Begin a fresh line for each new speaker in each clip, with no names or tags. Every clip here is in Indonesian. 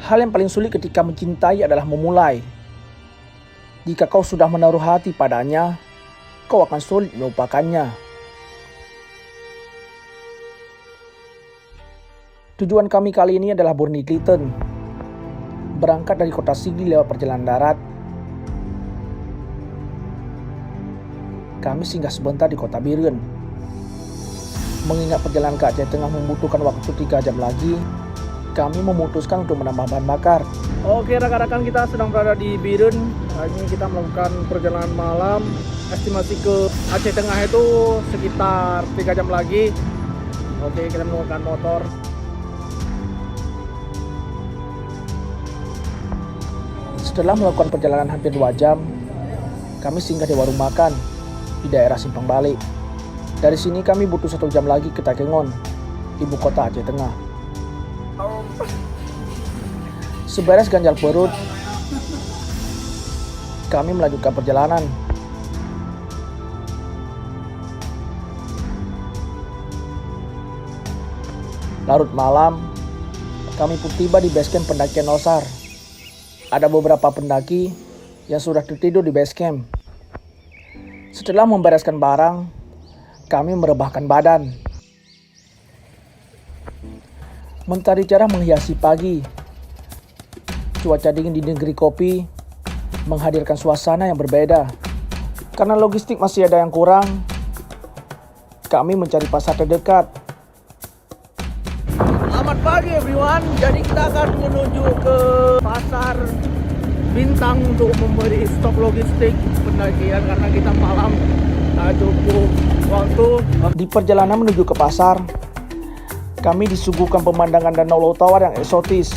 Hal yang paling sulit ketika mencintai adalah memulai. Jika kau sudah menaruh hati padanya, kau akan sulit melupakannya. Tujuan kami kali ini adalah Borneo Clayton. Berangkat dari kota Sigli lewat perjalanan darat, kami singgah sebentar di kota Biren. Mengingat perjalanan ke Aceh Tengah membutuhkan waktu 3 jam lagi, kami memutuskan untuk menambah bahan bakar.
Oke rekan-rekan, kita sedang berada di Biren. Hari ini kita melakukan perjalanan malam. Estimasi ke Aceh Tengah itu sekitar 3 jam lagi. Oke, kita menggunakan motor.
Setelah melakukan perjalanan hampir 2 jam, kami singgah di warung makan di daerah Simpang Balik. Dari sini kami butuh 1 jam lagi ke Takengon, ibu kota Aceh Tengah. Seberes ganjal perut, kami melanjutkan perjalanan. Larut malam, kami pun tiba di basecamp pendakian Nosar. Ada beberapa pendaki yang sudah tertidur di basecamp. Setelah membereskan barang, kami merebahkan badan. Mentari cerah menghiasi pagi. Cuaca dingin di negeri kopi menghadirkan suasana yang berbeda. Karena logistik masih ada yang kurang, kami mencari pasar terdekat.
Selamat pagi everyone. Jadi kita akan menuju ke pasar Bintang untuk memberi stok logistik pendakian karena kita malam cukup waktu.
Di perjalanan menuju ke pasar, kami disuguhkan pemandangan danau laut tawar yang eksotis.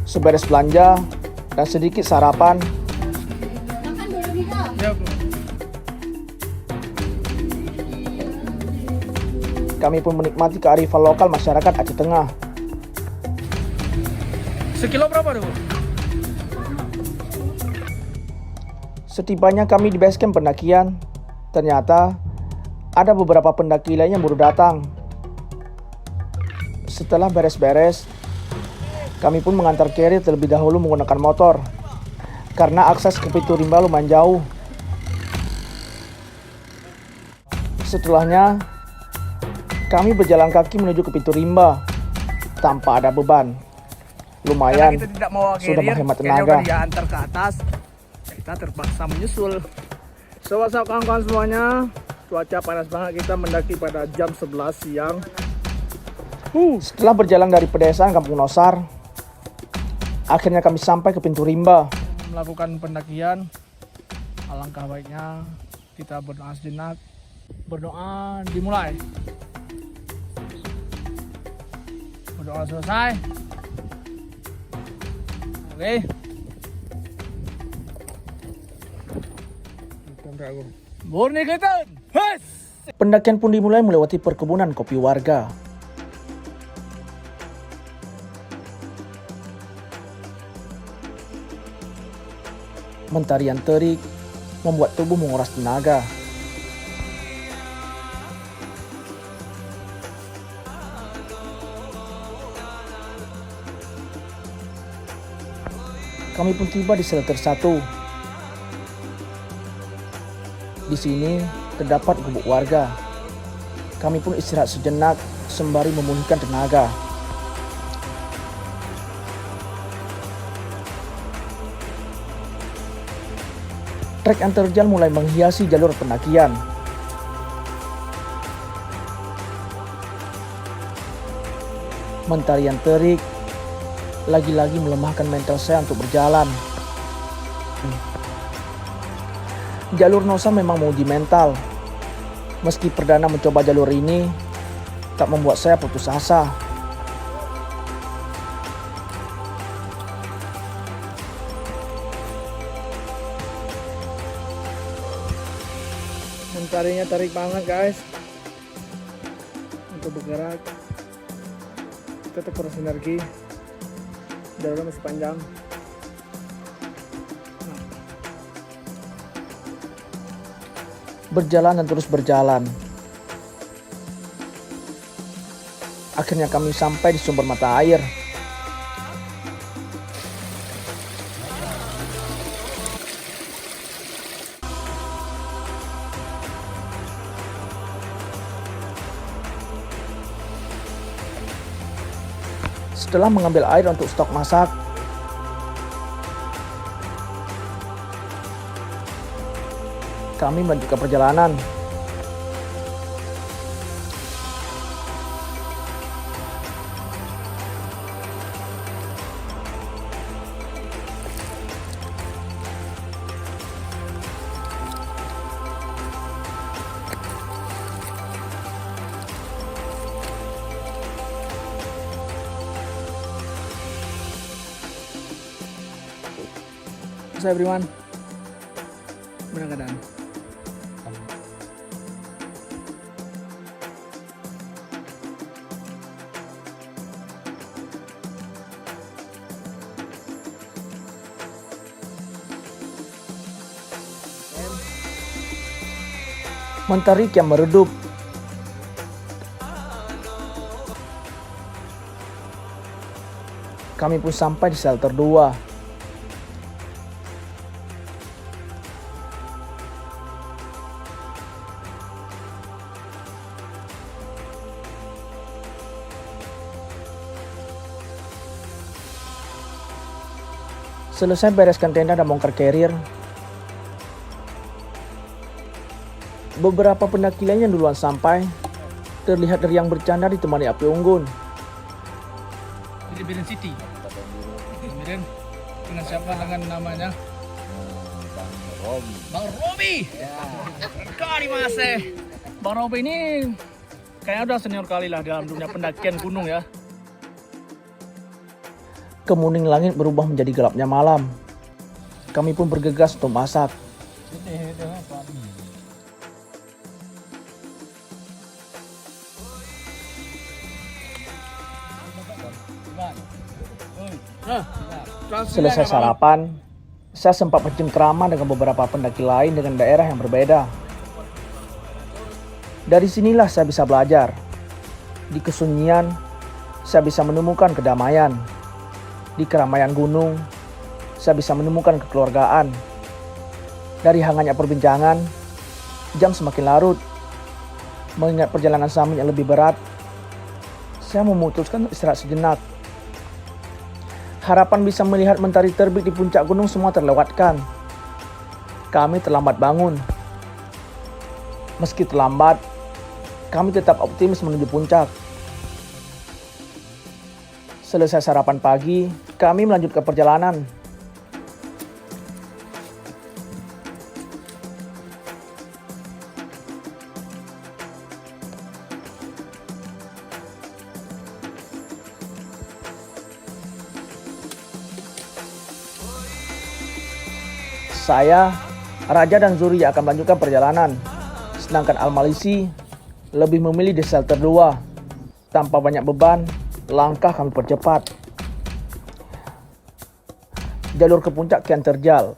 Seberes belanja dan sedikit sarapan, kami pun menikmati kearifan lokal masyarakat Aceh Tengah.
Sekilo berapa tuh?
Setibanya kami di basecamp pendakian, ternyata ada beberapa pendaki lain yang baru datang. Setelah beres-beres, kami pun mengantar carrier terlebih dahulu menggunakan motor, karena akses ke Pitu Rimba lumayan jauh. Setelahnya, kami berjalan kaki menuju ke Pitu Rimba tanpa ada beban. Lumayan,
kita tidak mau
sudah
carrier,
menghemat
carrier
tenaga.
udah diantar ke atas, kita terpaksa menyusul. Sobat-sobat kawan-kawan semuanya, cuaca panas banget, kita mendaki pada jam 11 siang.
Setelah berjalan dari pedesaan Kampung Nosar, akhirnya kami sampai ke Pintu Rimba.
Melakukan pendakian, alangkah baiknya kita berdoa sejenak. Berdoa dimulai. Berdoa selesai. Oke. Borneo Clayton.
Pendakian pun dimulai melewati perkebunan kopi warga. Mentari yang terik membuat tubuh menguras tenaga. Kami pun tiba di shelter 1. Di sini terdapat gubuk warga. Kami pun istirahat sejenak sembari memulihkan tenaga. Trek yang terjal mulai menghiasi jalur pendakian. Mentari yang terik lagi-lagi melemahkan mental saya untuk berjalan. Jalur Nosa memang menguji mental. Meski perdana mencoba jalur ini, tak membuat saya putus asa.
Mentarinya tarik banget guys untuk bergerak. Kita terus energi. Jalurnya masih panjang.
Berjalan dan terus berjalan. Akhirnya kami sampai di sumber mata air. Setelah mengambil air untuk stok masak, kami melanjutkan perjalanan. Saya everyone, gimana keadaan? Mentari kian meredup. Kami pun sampai di shelter 2. Selesai bereskan tenda dan bongkar carrier, beberapa pendaki lain yang duluan sampai terlihat dari yang bercanda ditemani api unggun.
Ini Biren City. Biren dengan siapa dengan namanya? Bang Robi. Kali Mas. Bang Robi ini kayaknya udah senior kali lah dalam dunia pendakian gunung ya.
Kemuning langit berubah menjadi gelapnya malam. Kami pun bergegas untuk masak. Selesai sarapan, saya sempat bercengkrama dengan beberapa pendaki lain dengan daerah yang berbeda. Dari sinilah saya bisa belajar. Di kesunyian, saya bisa menemukan kedamaian. Di keramaian gunung, saya bisa menemukan kekeluargaan. Dari hangatnya perbincangan, jam semakin larut. Mengingat perjalanan summit yang lebih berat, saya memutuskan istirahat sejenak. Harapan bisa melihat mentari terbit di puncak gunung semua terlewatkan. Kami terlambat bangun. Meski terlambat, kami tetap optimis menuju puncak. Selesai sarapan pagi, kami melanjutkan perjalanan. Saya, Raja dan Zuri akan melanjutkan perjalanan. Sedangkan Al-Malisi lebih memilih di shelter 2. Tanpa banyak beban, langkah kami percepat. Jalur ke puncak kian terjal.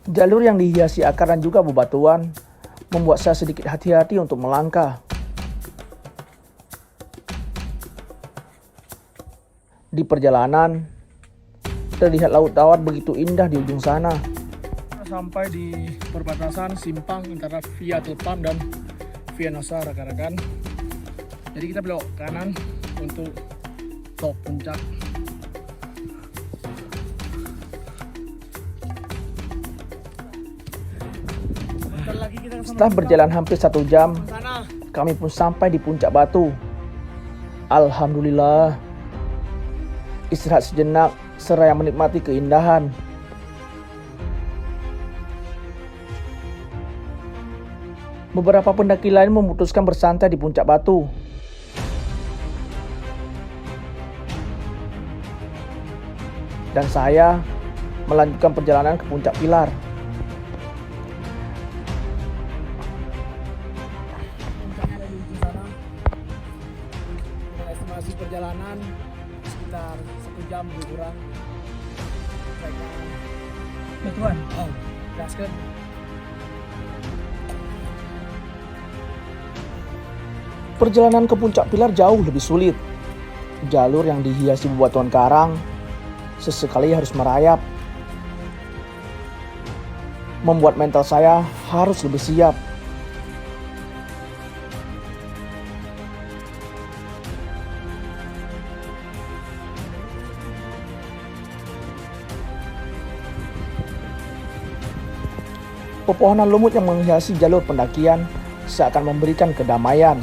Jalur yang dihiasi akar dan juga bebatuan membuat saya sedikit hati-hati untuk melangkah. Di perjalanan, terlihat laut tawar begitu indah di ujung sana.
Sampai di perbatasan simpang antara Via Telpam dan Via Nosa rekan-rekan. Jadi kita belok kanan untuk top puncak.
Setelah berjalan hampir 1 jam, kami pun sampai di puncak batu. Alhamdulillah. Istirahat sejenak seraya menikmati keindahan. Beberapa pendaki lain memutuskan bersantai di puncak batu. Dan saya melanjutkan perjalanan ke puncak pilar.
Puncaknya ada di ujung sana. Dengan estimasi perjalanan sekitar 1 jam lebih kurang. Betulan. Oh, gaskan.
Perjalanan ke puncak pilar jauh lebih sulit. Jalur yang dihiasi bebatuan karang, sesekali harus merayap. Membuat mental saya harus lebih siap. Pepohonan lumut yang menghiasi jalur pendakian seakan memberikan kedamaian.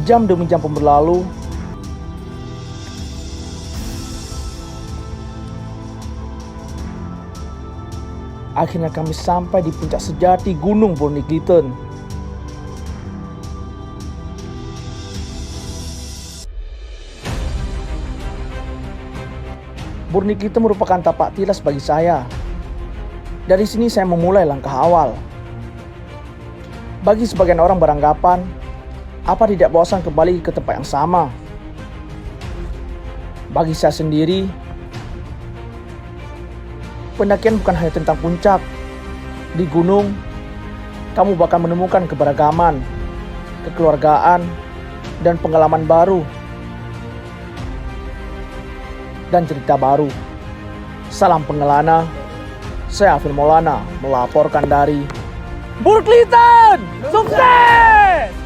Jam demi jam pun berlalu. Akhirnya kami sampai di puncak sejati Gunung Borniglitten. Borniglitten merupakan tapak tilas bagi saya. Dari sini saya memulai langkah awal. Bagi sebagian orang beranggapan, apa tidak bosan kembali ke tempat yang sama? Bagi saya sendiri, pendakian bukan hanya tentang puncak. Di gunung, kamu bakal menemukan keberagaman, kekeluargaan, dan pengalaman baru. Dan cerita baru. Salam pengelana. Saya Afil Maulana melaporkan dari Borniglitten. Sukses!